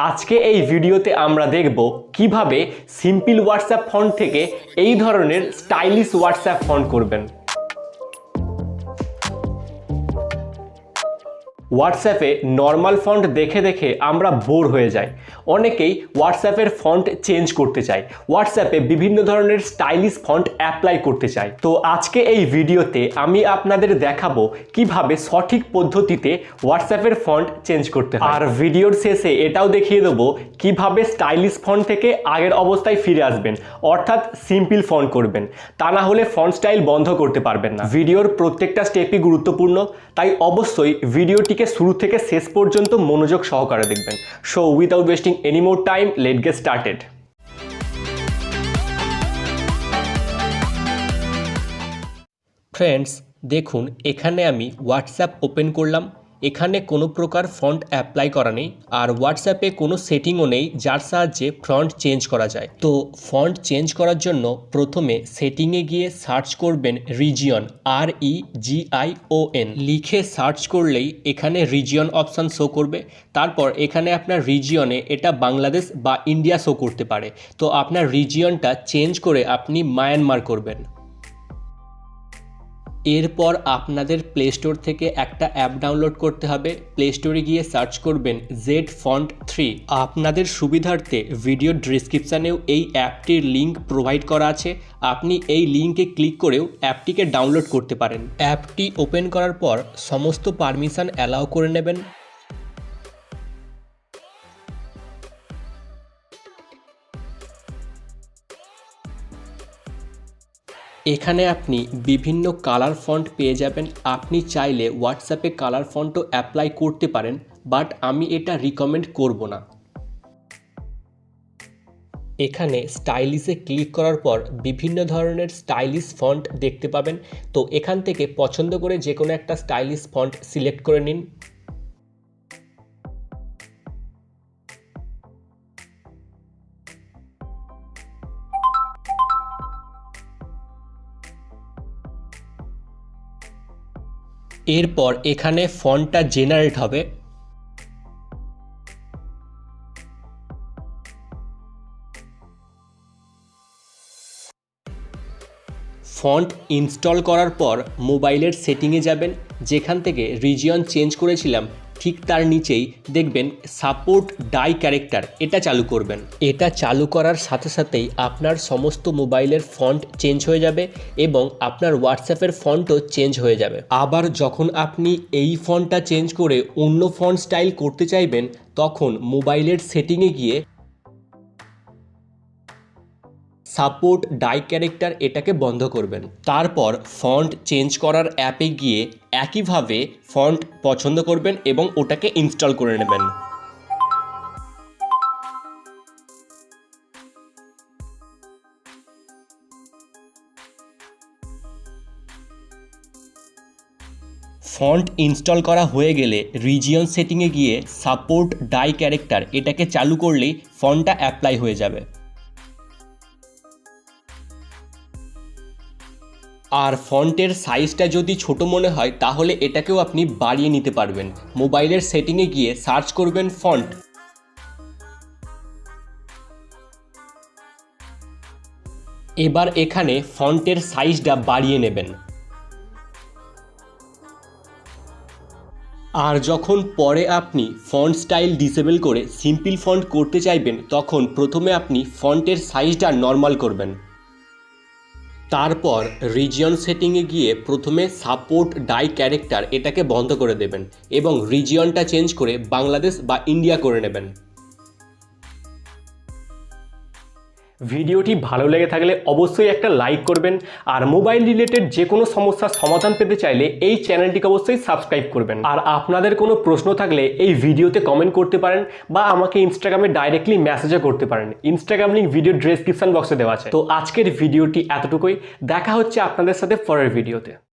আজকে এই ভিডিওতে আমরা দেখব কিভাবে সিম্পল হোয়াটসঅ্যাপ ফন্ট থেকে এই ধরনের স্টাইলিশ হোয়াটসঅ্যাপ ফন্ট করবেন। হোয়াটসঅ্যাপে নর্মাল ফন্ট দেখে দেখে আমরা বোর হয়ে যাই। অনেকেই হোয়াটসঅ্যাপের ফন্ট চেঞ্জ করতে চায়, হোয়াটসঅ্যাপে বিভিন্ন ধরনের স্টাইলিশ ফন্ট অ্যাপ্লাই করতে চায়। তো আজকে এই ভিডিওতে আমি আপনাদের দেখাবো কিভাবে সঠিক পদ্ধতিতে হোয়াটসঅ্যাপের ফন্ট চেঞ্জ করতে হয়। আর ভিডিওর শেষে এটাও দেখিয়ে দেবো কিভাবে স্টাইলিশ ফন্ট থেকে আগের অবস্থায় ফিরে আসবেন, অর্থাৎ সিম্পল ফন্ট করবেন। তা না হলে ফন্ট স্টাইল বন্ধ করতে পারবেন না। ভিডিওর প্রত্যেকটা স্টেপই গুরুত্বপূর্ণ, তাই অবশ্যই ভিডিওটি শুরু থেকে শেষ পর্যন্ত মনোযোগ সহকারে দেখবেন। So without wasting any more time, let's get started. Friends, দেখুন এখানে আমি হোয়াটসঅ্যাপ ওপেন করলাম। এখানে কোনো প্রকার ফন্ট অ্যাপ্লাই করা নেই, আর হোয়াটসঅ্যাপে কোনো সেটিংও নেই যার সাহায্যে ফন্ট চেঞ্জ করা যায়। তো ফন্ট চেঞ্জ করার জন্য প্রথমে সেটিংয়ে গিয়ে সার্চ করবেন রিজিয়ন, REGION লিখে সার্চ করলেই এখানে রিজিয়ন অপশান শো করবে। তারপর এখানে আপনার রিজিয়নে এটা বাংলাদেশ বা ইন্ডিয়া শো করতে পারে। তো আপনার রিজিয়নটা চেঞ্জ করে আপনি মায়ানমার করবেন। এরপর আপনাদের প্লে স্টোর থেকে একটা অ্যাপ ডাউনলোড করতে হবে। প্লে স্টোরে গিয়ে সার্চ করবেন Z-Font3। আপনাদের সুবিধার্থে ভিডিও ডেসক্রিপশানেও এই অ্যাপটির লিঙ্ক প্রোভাইড করা আছে, আপনি এই লিঙ্কে ক্লিক করেও অ্যাপটিকে ডাউনলোড করতে পারেন। অ্যাপটি ওপেন করার পর সমস্ত পারমিশন অ্যালাউ করে নেবেন। এখানে আপনি বিভিন্ন কালার ফন্ট পেয়ে যাবেন। আপনি চাইলে হোয়াটসঅ্যাপে কালার ফন্টও অ্যাপ্লাই করতে পারেন, বাট আমি এটা রিকমেন্ড করব না। এখানে স্টাইলিশে ক্লিক করার পর বিভিন্ন ধরনের স্টাইলিশ ফন্ট দেখতে পাবেন। তো এখান থেকে পছন্দ করে যে কোনো একটা স্টাইলিশ ফন্ট সিলেক্ট করে নিন। এরপর এখানে ফন্টটা জেনারেট হবে। ফন্ট ইনস্টল করার পর মোবাইলের সেটিংয়ে যাবেন, যেখান থেকে রিজিয়ন চেঞ্জ করেছিলাম ঠিক তার নিচেই দেখবেন সাপোর্ট ডাই ক্যারেক্টার, এটা চালু করবেন। এটা চালু করার সাথে সাথেই আপনার সমস্ত মোবাইলের ফন্ট চেঞ্জ হয়ে যাবে এবং আপনার হোয়াটসঅ্যাপের ফন্টও চেঞ্জ হয়ে যাবে। আবার যখন আপনি এই ফন্টটা চেঞ্জ করে অন্য ফন্ট স্টাইল করতে চাইবেন, তখন মোবাইলের সেটিংয়ে গিয়ে সাপোর্ট ডাই ক্যারেক্টার এটাকে বন্ধ করবেন। তারপর ফন্ট চেঞ্জ করার অ্যাপে গিয়ে একইভাবে ফন্ট পছন্দ করবেন এবং ওটাকে ইনস্টল করে নেবেন। ফন্ট ইনস্টল করা হয়ে গেলে রিজিয়ন সেটিংয়ে গিয়ে সাপোর্ট ডাই ক্যারেক্টার এটাকে চালু করলেই ফন্টটা অ্যাপ্লাই হয়ে যাবে। আর ফন্টের সাইজটা যদি ছোট মনে হয় তাহলে এটাকেও আপনি বাড়িয়ে নিতে পারবেন। মোবাইলের সেটিংয়ে গিয়ে সার্চ করবেন ফন্ট। এবার এখানে ফন্টের সাইজটা বাড়িয়ে নেবেন। আর যখন পরে আপনি ফন্ট স্টাইল ডিসেবল করে সিম্পল ফন্ট করতে চাইবেন, তখন প্রথমে আপনি ফন্টের সাইজটা নর্মাল করবেন। তারপর রিজিয়ন সেটিংয়ে গিয়ে প্রথমে সাপোর্ট ডাই ক্যারেক্টার এটাকে বন্ধ করে দেবেন এবং রিজিয়নটা চেঞ্জ করে বাংলাদেশ বা ইন্ডিয়া করে নেবেন। ভিডিওটি ভালো লেগে থাকলে অবশ্যই একটা লাইক করবেন, আর মোবাইল রিলেটেড যে কোনো সমস্যার সমাধান পেতে চাইলে এই চ্যানেলটিকে অবশ্যই সাবস্ক্রাইব করবেন। আর আপনাদের কোনো প্রশ্ন থাকলে এই ভিডিওতে কমেন্ট করতে পারেন বা আমাকে ইনস্টাগ্রামে ডাইরেক্টলি মেসেজও করতে পারেন। ইনস্টাগ্রাম লিঙ্ক ভিডিও ডেসক্রিপশন বক্সে দেওয়া আছে। তো আজকের ভিডিওটি এতটুকুই, দেখা হচ্ছে আপনাদের সাথে পরের ভিডিওতে।